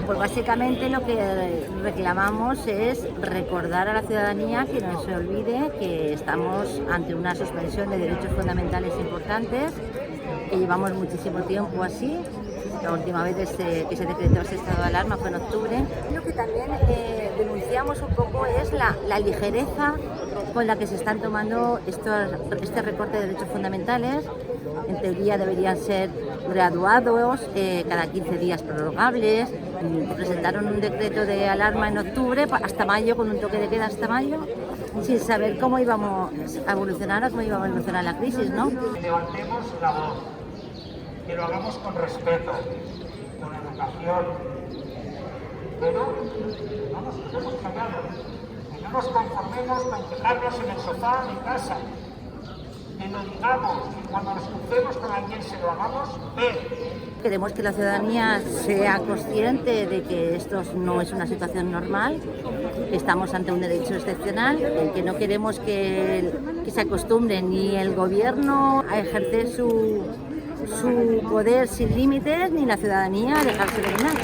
Pues básicamente lo que reclamamos es recordar a la ciudadanía que no se olvide que estamos ante una suspensión de derechos fundamentales importantes, que llevamos muchísimo tiempo así. La última vez que se decretó ese estado de alarma fue en octubre. Lo que también denunciamos un poco es la ligereza con la que se están tomando este recorte de derechos fundamentales. En teoría deberían ser graduados, cada 15 días prorrogables. Presentaron un decreto de alarma en octubre hasta mayo, con un toque de queda hasta mayo, sin saber cómo íbamos a evolucionar o cómo iba a evolucionar la crisis, ¿no? Levantemos la voz, que lo hagamos con respeto, con educación, pero no nos quedemos callados, que no nos conformemos con quejarnos en el sofá de casa, que lo digamos, y cuando nos crucemos con alguien se lo hagamos ver. Queremos que la ciudadanía sea consciente de que esto no es una situación normal, que estamos ante un derecho excepcional, en que no queremos que se acostumbre ni el gobierno a ejercer su poder sin límites, ni la ciudadanía a dejarse dominar.